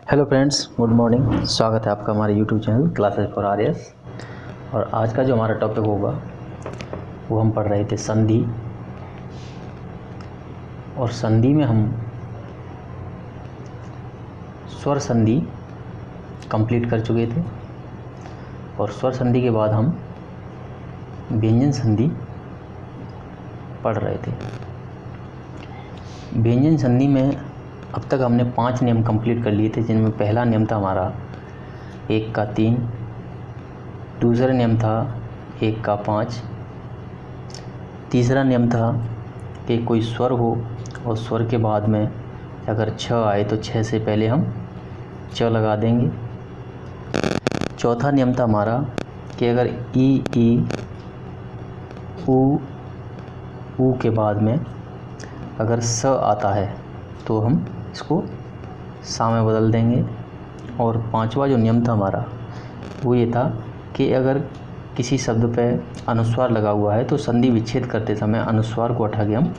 Hello friends, good morning. स्वागत है आपका हमारे YouTube channel classes for RS. और आज का जो हमारा टॉपिक होगा वो हम पढ़ रहे थे संधि। और संधि में हम स्वर संधि कंप्लीट कर चुके थे और स्वर संधि के बाद हम व्यंजन संधि पढ़ रहे थे। व्यंजन संधि में अब तक हमने 5 नियम कंप्लीट कर लिए थे, जिनमें पहला नियम था हमारा 1 का 3, दूसरा नियम था 1 का 5, तीसरा नियम था कि कोई स्वर हो और स्वर के बाद में अगर छ आए तो 6 से पहले हम च लगा देंगे। चौथा नियम था हमारा कि अगर ई ऊ के बाद में अगर स आता है तो हम इसको सा में बदल देंगे। और पांचवा जो नियम था हमारा वो ये था कि अगर किसी शब्द पे अनुस्वार लगा हुआ है तो संधि विच्छेद करते समय अनुस्वार को हटा के हम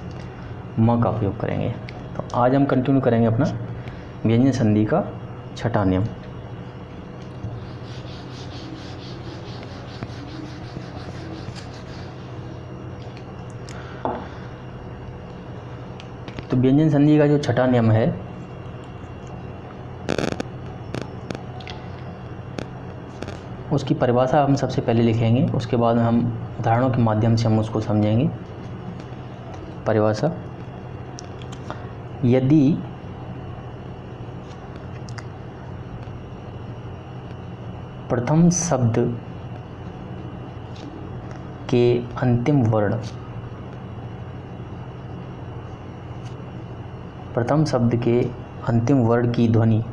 म का उपयोग करेंगे। तो आज हम कंटिन्यू करेंगे अपना व्यंजन संधि का छठा नियम। तो व्यंजन संधि का जो छठा नियम है उसकी परिभाषा हम सबसे पहले लिखेंगे, उसके बाद में हम उदाहरणों के माध्यम से हम उसको समझेंगे। परिभाषा: यदि प्रथम शब्द के अंतिम वर्ण की ध्वनि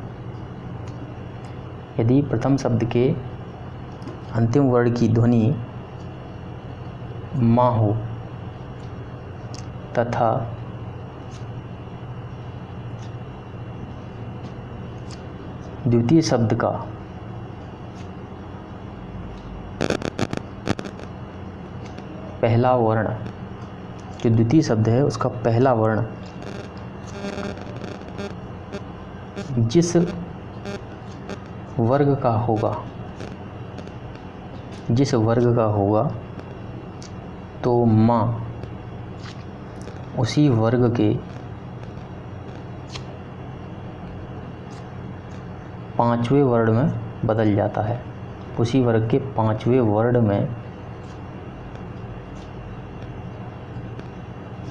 यदि प्रथम शब्द के अंतिम वर्ण की ध्वनि मा हो तथा द्वितीय शब्द का पहला वर्ण, जो द्वितीय शब्द है उसका पहला वर्ण जिस वर्ग का होगा तो माँ उसी वर्ग के पांचवें वर्ण में बदल जाता है। उसी वर्ग के पांचवें वर्ण में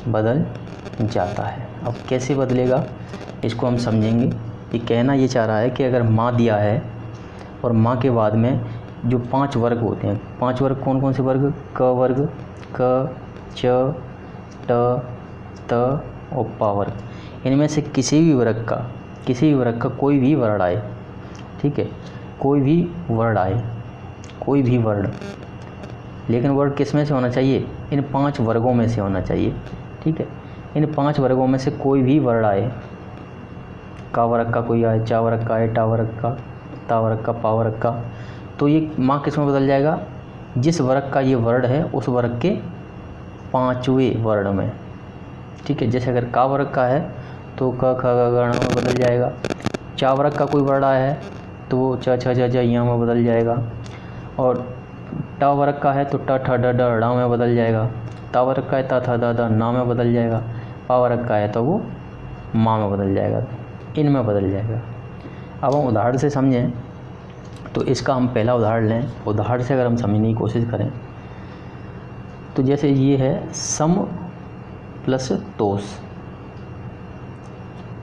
बदल जाता है। अब कैसे बदलेगा इसको हम समझेंगे। ये कहना ये चाह रहा है कि अगर माँ दिया है और माँ के बाद में जो 5 वर्ग होते हैं, 5 वर्ग कौन कौन से वर्ग? क वर्ग, क, च, ट, त और प वर्ग। इनमें से किसी भी वर्ग का कोई भी वर्ण आए, ठीक है, कोई भी वर्ण, लेकिन वर्ण किस में से होना चाहिए? इन 5 वर्गों में से होना चाहिए, ठीक है। इन 5 वर्गों में से कोई भी वर्ण आए, का वर्ग का कोई आए, चा वर्ग का आए, टा वर्ग का, ता वर्ग का, पा वर्ग का, तो ये माँ किस में बदल जाएगा? जिस वर्ग का ये वर्ण है उस वर्ग के 5वें वर्ण में, ठीक है। जैसे अगर का वर्ग का है तो क ख ग घ ण में बदल जाएगा। चा वर्ग का कोई वर्ण आया है तो वो च छ ज ज यहाँ में बदल जाएगा। और टा वर्ग का है तो ट ठ ड ड ड़ में बदल जाएगा। ता वर्ग का है ता थ द द ना में बदल जाएगा। पा वर्ग का है तो वो माँ में बदल जाएगा, इनमें बदल जाएगा। अब हम उदाहरण से समझें तो इसका हम पहला उदाहरण लें। उदाहरण से अगर हम समझने की कोशिश करें तो जैसे ये है सम प्लस तोष,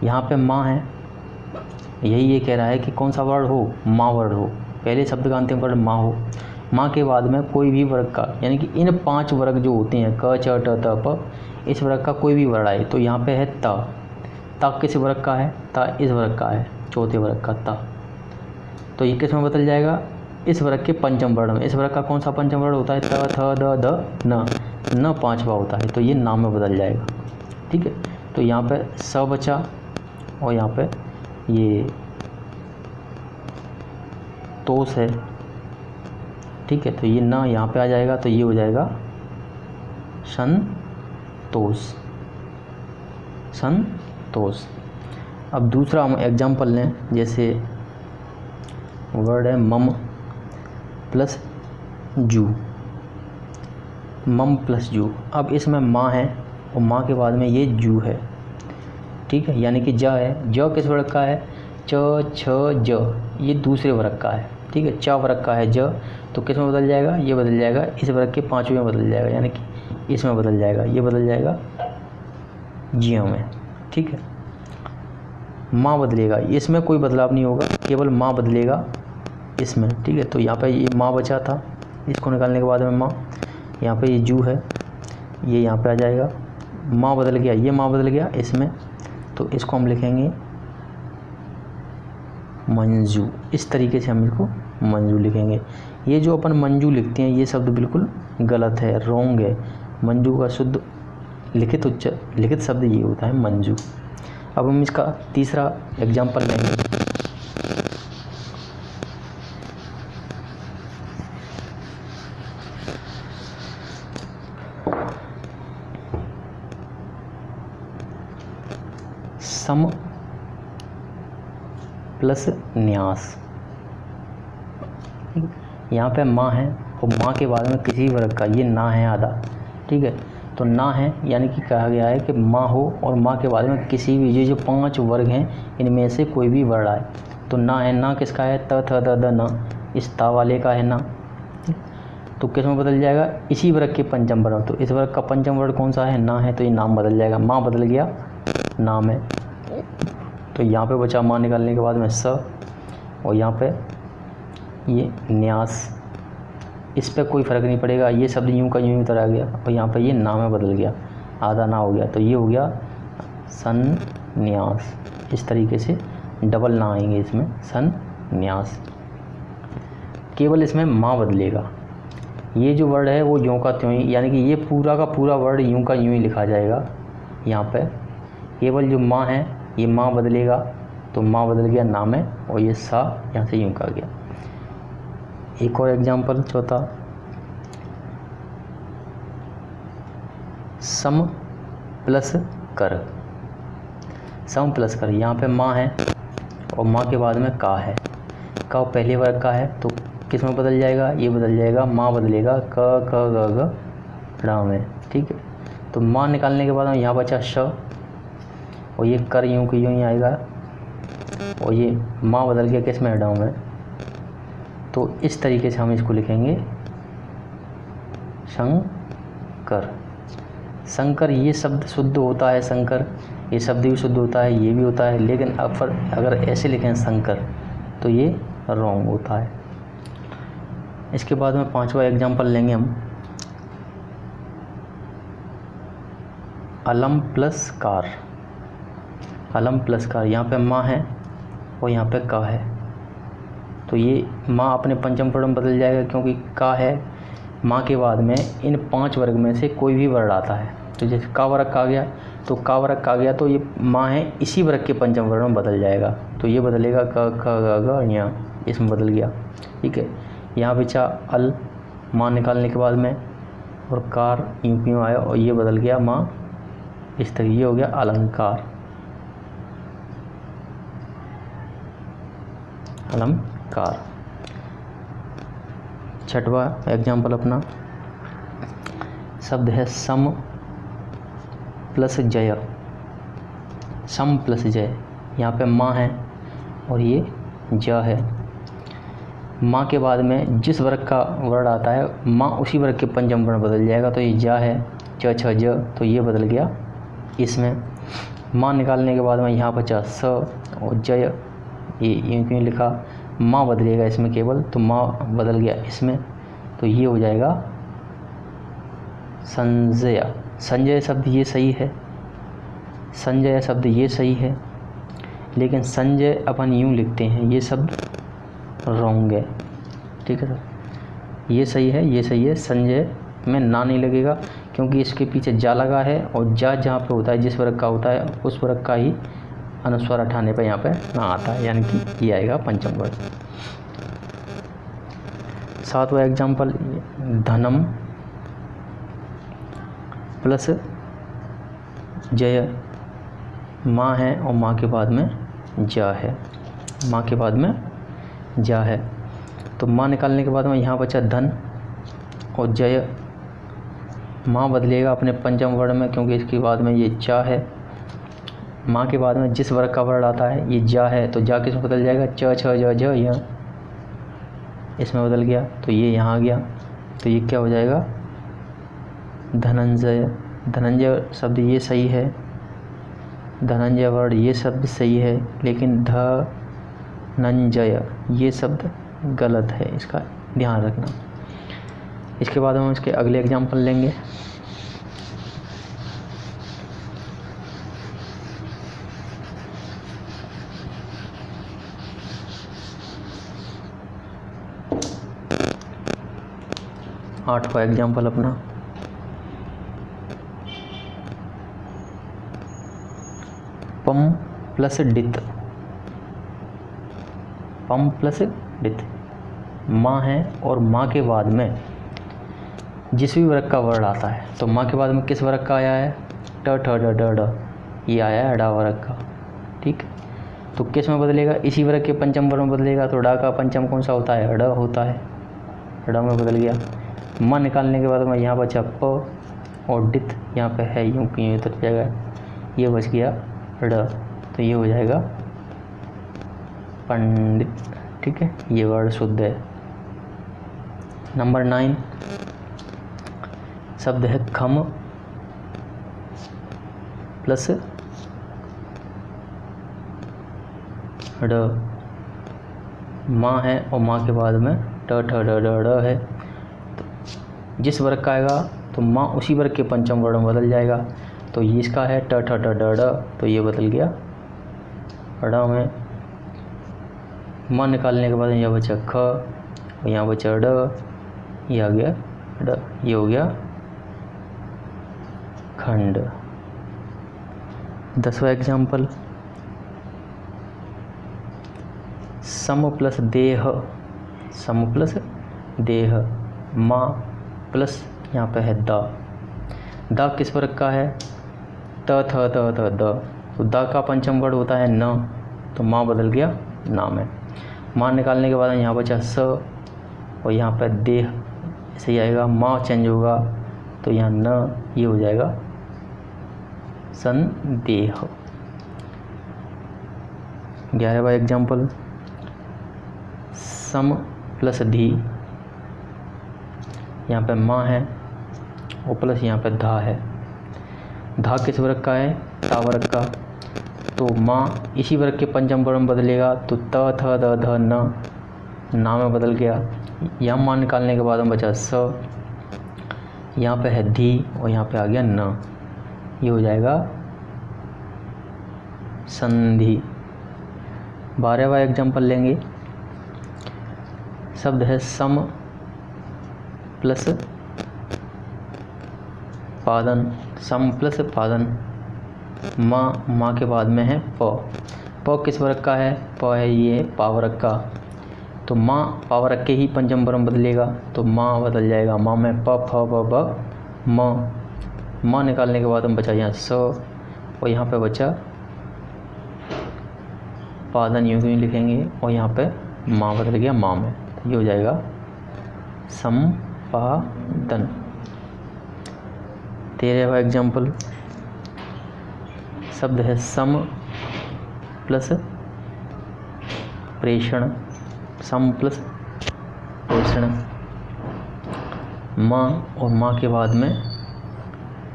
यहाँ पे माँ है, यही ये कह रहा है कि कौन सा वर्ण हो? माँ वर्ण हो। पहले शब्द का अंतिम वर्ण माँ हो। माँ के बाद में कोई भी वर्ग का, यानी कि इन 5 वर्ग जो होते हैं क च ट त प, इस वर्ग का कोई भी वर्ण आए तो यहाँ पे है ता। ता किस वर्ग का है? ता इस वर्ग का है, चौथे वर्ग का ता। तो ये किस में बदल जाएगा? इस वर्ग के पंचम वर्ण में। इस वर्ग का कौन सा पंचम वर्ण होता है? त थ द ध न 5वां होता है, तो ये नाम में बदल जाएगा, ठीक है। तो यहाँ पे स बचा और यहाँ पे ये तोष है, ठीक है। तो ये ना यहाँ पे आ जाएगा तो ये हो जाएगा संतोष। अब दूसरा हम एग्जाम्पल लें, जैसे वर्ड है मम प्लस जू, मम प्लस जू। अब इसमें माँ है और माँ के बाद में ये जू है, ठीक है, यानी कि ज है। ज किस वर्ग का है? च छ ज, ये दूसरे वर्ग का है, ठीक है। चा वर्ग का है ज, तो किस में बदल जाएगा? ये बदल जाएगा इस वर्ग के पाँचवें में बदल जाएगा, यानी कि इसमें बदल जाएगा, ये बदल जाएगा जियों में, ठीक है। माँ बदलेगा, इसमें कोई बदलाव नहीं होगा, केवल माँ बदलेगा इसमें, ठीक है। तो यहाँ पे ये माँ बचा था, इसको निकालने के बाद में माँ, यहाँ पे ये जू है, ये यहाँ पे आ जाएगा। माँ बदल गया, ये माँ बदल गया इसमें, तो इसको हम लिखेंगे मंजू। इस तरीके से हम इसको मंजू लिखेंगे। ये जो अपन मंजू लिखते हैं ये शब्द बिल्कुल गलत है, रॉन्ग है। मंजू का शुद्ध लिखित शब्द ये होता है मंजू। अब हम इसका तीसरा एग्जाम्पल लेंगे। सम प्लस न्यास। यहाँ पे माँ है और माँ के बाद में किसी वर्ग का, ये ना है आधा, ठीक है। तो ना है यानी कि कहा गया है कि माँ हो और माँ के बाद में किसी भी, ये जो 5 वर्ग हैं इनमें से कोई भी वर्ण आए। तो ना है, ना किसका है? त थ द द न, इस ता वाले का है ना, तो किस में बदल जाएगा? इसी वर्ग के पंचम वर्ण। तो इस वर्ग का पंचम वर्ण कौन सा है? ना है, तो ये नाम बदल जाएगा, माँ बदल गया नाम है। तो यहाँ पे बचा माँ निकालने के बाद में स, और यहाँ पे ये न्यास, इस पे कोई फ़र्क नहीं पड़ेगा, ये शब्द यूं का यूं उतर आ गया और यहाँ पे ये ना में बदल गया, आधा ना हो गया, तो ये हो गया संन्यास। इस तरीके से डबल ना आएंगे इसमें, संन्यास। केवल इसमें माँ बदलेगा, ये जो वर्ड है वो यूं का त्यों ही, यानी कि ये पूरा का पूरा वर्ड यूं का यूं ही लिखा जाएगा। यहाँ पे केवल जो माँ है ये माँ बदलेगा, तो माँ बदल गया नाम में, और ये सा यहाँ से यूं का गया। एक और एग्जाम्पल चौथा, सम प्लस कर। सम प्लस कर, यहाँ पे माँ है और माँ के बाद में का है, का पहले वर्ग का है, तो किस में बदल जाएगा? ये बदल जाएगा, माँ बदलेगा क ख ग घ ड़ में, ठीक है। तो माँ निकालने के बाद में यहाँ बचा श, और ये कर यूं कि यूं ही आएगा, और ये माँ बदल गया किस में? ड में। तो इस तरीके से हम इसको लिखेंगे शंकर। शंकर ये शब्द शुद्ध होता है, शंकर ये शब्द भी शुद्ध होता है, ये भी होता है, लेकिन अगर ऐसे लिखें शंकर तो ये रॉन्ग होता है। इसके बाद में 5वां एग्जाम्पल लेंगे हम, अलम प्लस कार। अलम प्लस कार, यहाँ पे माँ है और यहाँ पे का है, तो ये माँ अपने पंचम वर्ण में बदल जाएगा, क्योंकि का है, माँ के बाद में इन 5 वर्ग में से कोई भी वर्ण आता है। तो जैसे का वर्ग का गया, तो का वर्ग का गया, तो ये माँ है इसी वर्ग के पंचम वर्ण में बदल जाएगा, तो ये बदलेगा क ख ग घ यहाँ, इसमें बदल गया, ठीक है। यहाँ बचा अल, माँ निकालने के बाद में, और कार यूं क्यों आया, और ये बदल गया माँ, इस तरह ये हो गया अलंकार, अलंकार। 6वां एग्जाम्पल अपना शब्द है सम प्लस जय। सम प्लस जय, यहाँ पे माँ है और ये ज है। माँ के बाद में जिस वर्ग का वर्ण आता है, माँ उसी वर्ग के पंचम वर्ण बदल जाएगा, तो ये जा है, च छ ज, तो ये बदल गया इसमें। माँ निकालने के बाद में यहाँ बचा स, और जय ये यूँ क्यों लिखा, माँ बदलेगा इसमें केवल, तो माँ बदल गया इसमें, तो ये हो जाएगा संजय। संजय शब्द ये सही है, संजय शब्द ये सही है, लेकिन संजय अपन यूँ लिखते हैं, ये शब्द रॉन्ग है, ठीक है सर। ये सही है, ये सही है, संजय में ना नहीं लगेगा, क्योंकि इसके पीछे जा लगा है, और जा जहाँ पे होता है, जिस वर्ग का होता है उस वर्ग का ही अनुस्वार हटाने पर यहाँ पे ना आता है, यानी कि ये आएगा पंचम वर्ग। 7वां एग्जाम्पल, धनम प्लस जय। माँ है और माँ के बाद में जा है, माँ के बाद में जा है। तो माँ निकालने के बाद में यहाँ बचा धन और जय। माँ बदलेगा अपने पंचम वर्ण में, क्योंकि इसके बाद में ये चा है। माँ के बाद में जिस वर्ग का वर्ण आता है ये जा है, तो जा किस में बदल जाएगा, च छ ज ज य, इसमें बदल गया, तो ये यहाँ आ गया। तो ये क्या हो जाएगा, धनंजय। धनंजय शब्द ये सही है, धनंजय वर्ण ये शब्द सही है, लेकिन धनंजय ये शब्द गलत है, इसका ध्यान रखना। इसके बाद हम इसके अगले एग्जाम्पल लेंगे। आठवां एग्जाम्पल अपना, पम प्लस डित। पम प्लस डित माँ है, और माँ के बाद में जिस भी वर्ग का वर्ण आता है, तो माँ के बाद में किस वर्ग का आया है, ट ठ ड ड ड, ये आया है डा वर्ग का। ठीक, तो किस में बदलेगा, इसी वर्ग के पंचम वर्ग में बदलेगा। तो डा का पंचम कौन सा होता है, ड होता है, ड में बदल गया। माँ निकालने के बाद में यहाँ बचा प, और डित यहाँ पे है, यूँ की यूँ उतर जाएगा, ये बच गया ड, तो ये हो जाएगा पंडित। ठीक है, ये वर्ड शुद्ध है। नंबर 9 शब्द है खम प्लस ड। माँ है, और माँ के बाद में ट ठ ड ड ड है, तो जिस वर्ग का आएगा तो माँ उसी वर्ग के पंचम वर्ण में बदल जाएगा। तो ये इसका है ट ठ ड ड ड, तो ये बदल गया ड में। माँ निकालने के बाद यहाँ बचा ख, और यहाँ बचा ड, ये आ गया ड, ये हो गया खंड। 10वां एग्जाम्पल, सम प्लस देह। सम प्लस देह, माँ प्लस यहाँ पे है दा। दा किस वर्ग का है, त थ त थ द, तो दा का पंचम वर्ण होता है न, तो माँ बदल गया ना में। माँ निकालने के बाद यहाँ बचा स, और यहाँ पर देह ऐसे ही आएगा, माँ चेंज होगा तो यहाँ न, ये हो जाएगा संदेह। 11वां एग्जाम्पल, सम प्लस धी। यहाँ पे माँ है, और प्लस यहाँ पे धा है। धा किस वर्ग का है, ता वर्ग का, तो माँ इसी वर्ग के पंचम वर्ण में बदलेगा, तो त थ द ध न, ना में बदल गया। यहाँ माँ निकालने के बाद में बचा स, यहाँ पे है धी, और यहाँ पे आ गया न, ये हो जाएगा संधि। 12वां एग्जाम्पल लेंगे। शब्द है सम प्लस पादन। सम प्लस पादन, माँ के बाद में है प। प किस वर्ग का है, प है ये पावरक का, तो माँ पावरक के ही पंचम वर्ण बदलेगा, तो माँ बदल जाएगा माँ में प फ ब ब म। माँ निकालने के बाद हम बचा यहाँ स, और यहाँ पे बचा पादन, यूँ क्यों लिखेंगे, और यहाँ पे माँ बदल गया माँ में, तो ये हो जाएगा संपादन। 13वां एग्जाम्पल, शब्द है सम प्लस प्रेषण। सम प्लस प्रेषण, माँ और माँ के बाद में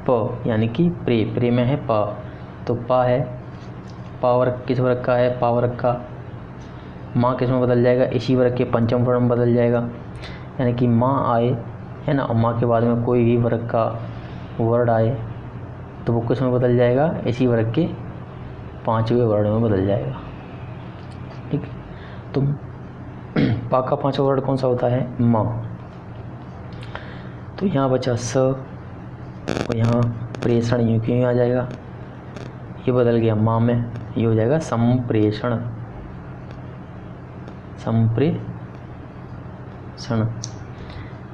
प, यानी कि प्रे में है पा, तो पा है, पावर किस वर्ग का है, पावर्ग का। माँ किस में बदल जाएगा, इसी वर्ग के पंचम वर्ण में बदल जाएगा, यानी कि माँ आए है ना, और माँ के बाद में कोई भी वर्ग का वर्ड आए तो वो किस में बदल जाएगा, इसी वर्ग के पांचवें वर्ण में बदल जाएगा। ठीक, तो पा का पांचवा वर्ड कौन सा होता है, माँ। तो यहाँ बचा स, और यहाँ प्रेषण, यूँ क्यों आ जाएगा, ये बदल गया माँ में, ये हो जाएगा संप्रेषण। संप्रेषण।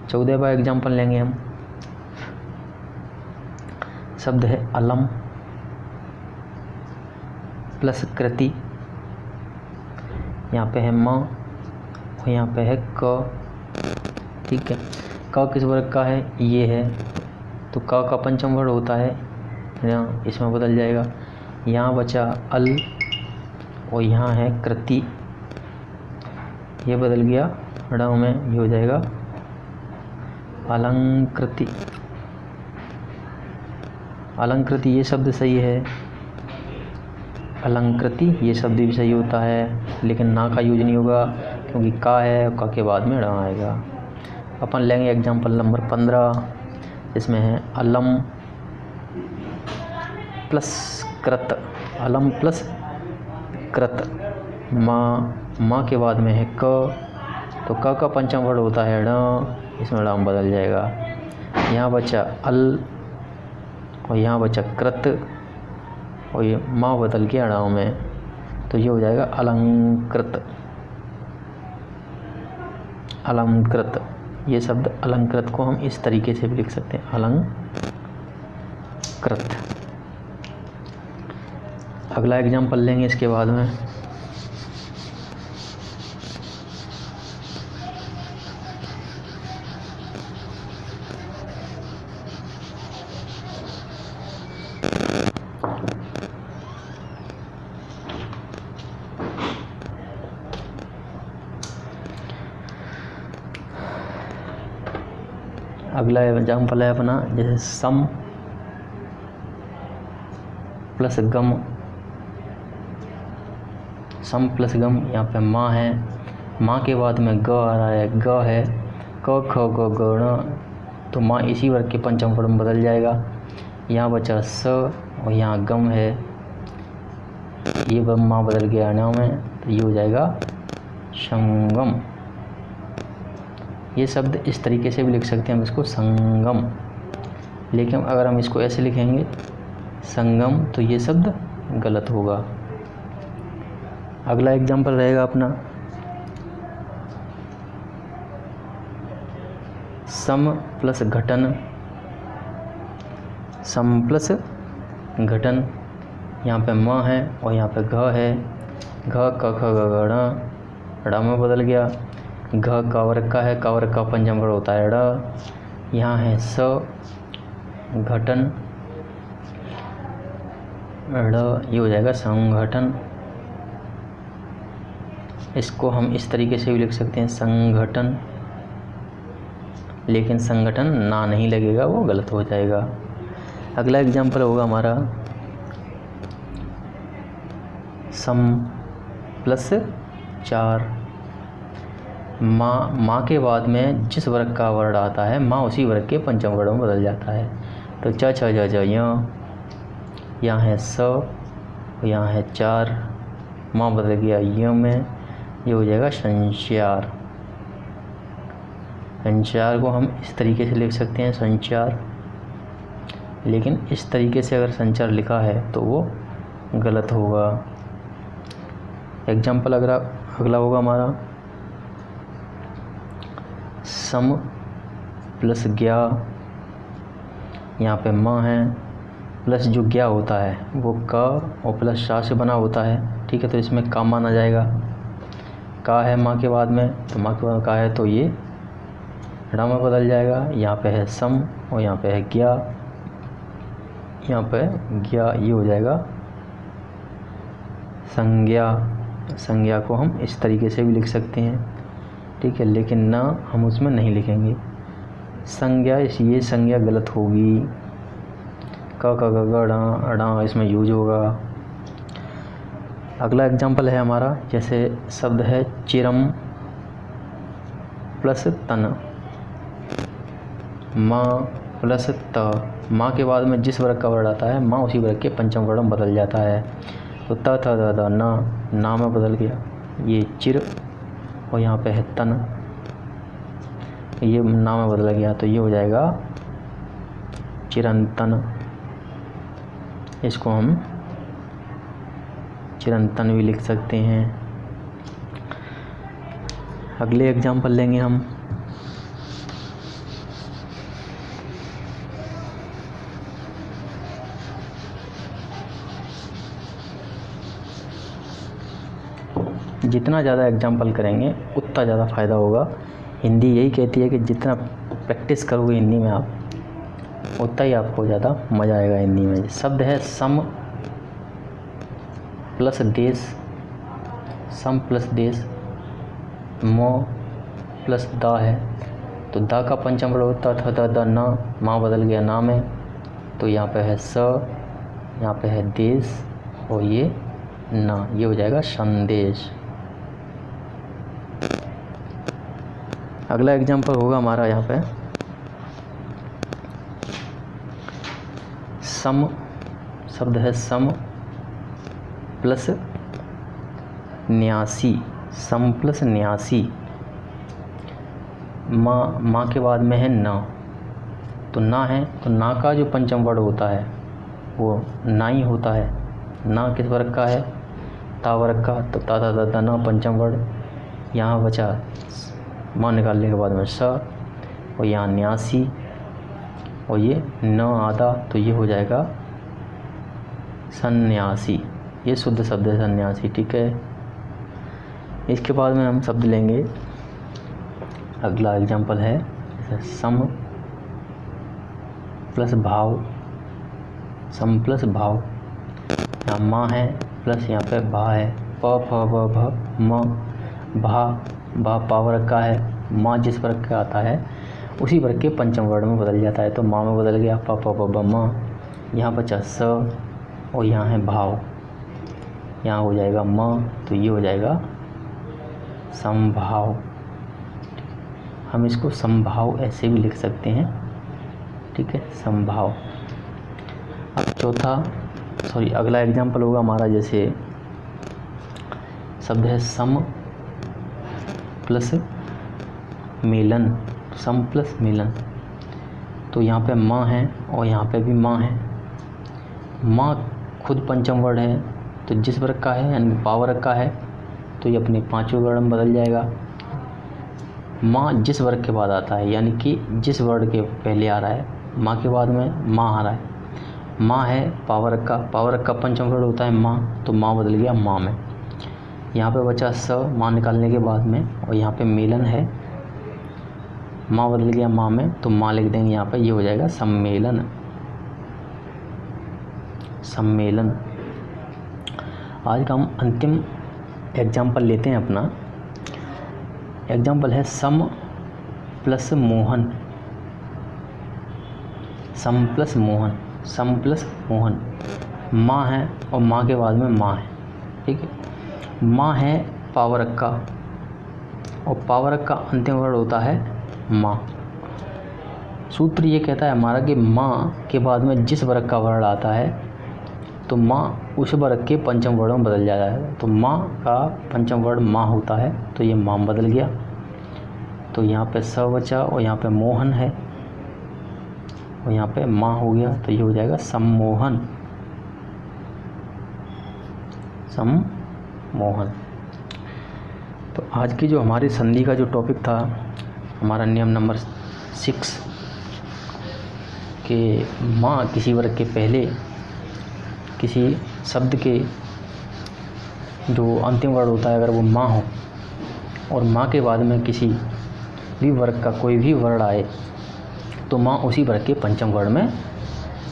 14वां एग्जाम्पल लेंगे हम। शब्द है अलम प्लस कृति। यहाँ पे है माँ, और यहाँ पे है क। ठीक है, क किस वर्ग का है, ये है, तो क का पंचम वर्ण होता है यहाँ, इसमें बदल जाएगा। यहाँ बचा अल और यहाँ है कृति, ये बदल गया ड़ में, ये हो जाएगा अलंकृति। अलंकृति ये शब्द सही है, अलंकृति ये शब्द भी सही होता है, लेकिन ना का यूज नहीं होगा क्योंकि का है, का के बाद में ड़ आएगा। अपन लेंगे एग्जाम्पल नंबर 15, इसमें है अलम प्लस कृत। अलम प्लस कृत, माँ के बाद में है क, तो क का पंचम वर्ण होता है ण, इसमें ड़ बदल जाएगा। यहाँ बचा अल और यहाँ बचा कृत और ये माँ बदल के ण में, तो ये हो जाएगा अलंकृत। अलंकृत ये शब्द, अलंकृत को हम इस तरीके से भी लिख सकते हैं, अलंकृत। अगला एग्जाम्पल लेंगे इसके बाद में। अगला एग्जाम्पल है अपना, जैसे सम प्लस गम। सम प्लस गम, यहाँ पे माँ है, माँ के बाद में ग आ रहा है, ग है, क ख ग ग ण, तो माँ इसी वर्ग के पंचम वर्ण में बदल जाएगा। यहाँ बचा स और यहाँ गम है, ये माँ बदल गया ण में, तो ये हो जाएगा संगम। ये शब्द इस तरीके से भी लिख सकते हैं हम इसको, संगम, लेकिन अगर हम इसको ऐसे लिखेंगे संगम, तो ये शब्द गलत होगा। अगला एग्जाम्पल रहेगा अपना सम प्लस घटन। सम प्लस घटन, यहाँ पे म है और यहाँ पे घ है, घ क ख ग घ ण, ड़ में बदल गया। घ का वर्ग का है, का वर्ग का पंचम वर्ण होता है ड़। यहाँ है स घटन ड़, ये हो जाएगा संगठन। इसको हम इस तरीके से भी लिख सकते हैं संगठन, लेकिन संगठन ना नहीं लगेगा, वो गलत हो जाएगा। अगला एग्जाम्पल होगा हमारा सम प्लस 4। माँ के बाद में जिस वर्ग का वर्ण आता है, माँ उसी वर्ग के पंचम वर्ण में बदल जाता है। तो च छ ज ज य, यहाँ है स, यहाँ है 4, माँ बदल गया य में, ये हो जाएगा संचार। संचार को हम इस तरीके से लिख सकते हैं संचार, लेकिन इस तरीके से अगर संचार लिखा है तो वो गलत होगा। एग्जाम्पल अगला होगा हमारा सम प्लस ज्ञा। यहाँ पे माँ है, प्लस जो ज्ञा होता है वो क और प्लस शा से बना होता है, ठीक है, तो इसमें का माना जाएगा। का है माँ के बाद में, तो माँ के बाद का है, तो ये ड़ में बदल जाएगा। यहाँ पे है सम और यहाँ पे है ज्ञा, यहाँ पे ज्ञा, ये हो जाएगा संज्ञा। संज्ञा को हम इस तरीके से भी लिख सकते हैं, ठीक है, लेकिन ना हम उसमें नहीं लिखेंगे संज्ञा, ये संज्ञा गलत होगी। क ख ग घ ण इसमें यूज होगा। अगला एग्जाम्पल है हमारा, जैसे शब्द है चिरम प्लस तन। माँ प्लस त, माँ के बाद में जिस वर्ग का वर्ण आता है, माँ उसी वर्ग के पंचम वर्ण में बदल जाता है। तो त थ द द न, ना में बदल गया, ये चिर और यहाँ पे है तन, ये ना में बदल गया, तो ये हो जाएगा चिरंतन। इसको हम चिरंतन भी लिख सकते हैं। अगले एग्जाम्पल लेंगे हम जितना ज़्यादा एग्जाम्पल करेंगे उतना ज़्यादा फ़ायदा होगा। हिंदी यही कहती है कि जितना प्रैक्टिस करोगे हिंदी में आप, उतना ही आपको ज़्यादा मज़ा आएगा हिंदी में। शब्द है सम प्लस देश, सम प्लस देश, मो प्लस दा है, तो दा का पंचम वर्ड होता था द ना, माँ बदल गया ना में, तो यहाँ पे है स, यहाँ पे है देश और ये ना, ये हो जाएगा संदेश। अगला एग्जाम्पल होगा हमारा यहाँ पे सम, शब्द है सम प्लस 89, सम प्लस 89, माँ के बाद में है ना, तो ना है, तो ना का जो पंचम वर्ड होता है वो ना ही होता है। ना किस वर्ग का है? ता वर्ग का, तो ता ता ता ना पंचम वर्ड। यहाँ बचा माँ निकालने के बाद में स, और यहाँ 89 और ये न आधा, तो ये हो जाएगा सन्यासी। ये शुद्ध शब्द है सन्यासी, ठीक है। इसके बाद में हम शब्द लेंगे, अगला एग्जाम्पल है सम प्लस भाव, सम प्लस भाव, यहाँ माँ है प्लस यहाँ पे भा है, प फ ब भ म, भा भा पा वर्ग का है, माँ जिस वर्ग का आता है उसी वर्ग के पंचम वर्ड में बदल जाता है, तो माँ में बदल गया प प ब ब म, यहाँ बचा स और यहाँ है भाव, यहाँ हो जाएगा म, तो ये हो जाएगा समभाव। हम इसको समभाव ऐसे भी लिख सकते हैं, ठीक है, समभाव। अब अगला एग्जाम्पल होगा हमारा, जैसे शब्द है सम प्लस मेलन, सम प्लस मेलन, तो यहाँ पे माँ है और यहाँ पे भी माँ है। माँ खुद पंचम वर्ड है, तो जिस वर्ग का है यानी पा वर्ग का है, तो ये अपने पांचवें वर्ड में बदल जाएगा। माँ जिस वर्ग के बाद आता है, यानी कि जिस वर्ड के पहले आ रहा है, माँ के बाद में माँ आ रहा है। माँ है पावर का पंचम वर्ड होता है माँ, तो माँ बदल गया माँ में। यहाँ पे बचा स, माँ निकालने के बाद में, और यहाँ पे मेलन है, माँ बदल गया माँ में, तो माँ लिख देंगे यहाँ पे, ये हो जाएगा सम्मेलन। सम्मेलन। आज का हम अंतिम एग्जाम्पल लेते हैं अपना। एग्जाम्पल है सम प्लस मोहन, सम प्लस मोहन, सम प्लस मोहन। माँ है और माँ के बाद में माँ है, ठीक है। माँ है पावरक का, और पावरक का अंतिम वर्ड होता है माँ। सूत्र ये कहता है हमारा कि माँ के बाद में जिस वर्ग का वर्ण आता है, तो माँ उस वर्ग के पंचम वर्ड में बदल जाता है। तो माँ का पंचम वर्ड माँ होता है, तो ये माँ बदल गया, तो यहाँ पे स बचा और यहाँ पे मोहन है और यहाँ पे माँ हो गया, तो ये हो जाएगा सम्मोहन। सम्मोहन। तो आज की जो हमारी संधि का जो टॉपिक था, हमारा नियम नंबर 6 कि माँ किसी वर्ग के पहले किसी शब्द के जो अंतिम वर्ड होता है, अगर वो माँ हो और माँ के बाद में किसी भी वर्ग का कोई भी वर्ड आए, तो माँ उसी वर्ग के पंचम वर्ड में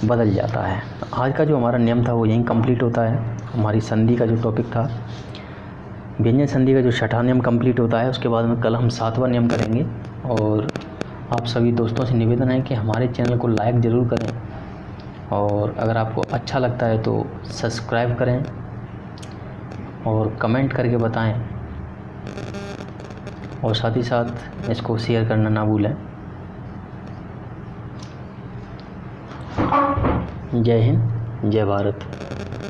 बदल जाता है। आज का जो हमारा नियम था वो यहीं कंप्लीट होता है। हमारी संधि का जो टॉपिक था, व्यंजन संधि का जो छठा नियम कंप्लीट होता है, उसके बाद में कल हम 7वां नियम करेंगे। और आप सभी दोस्तों से निवेदन है कि हमारे चैनल को लाइक ज़रूर करें, और अगर आपको अच्छा लगता है तो सब्सक्राइब करें और कमेंट करके बताएं, और साथ ही साथ इसको शेयर करना ना भूलें। जय हिंद, जय भारत।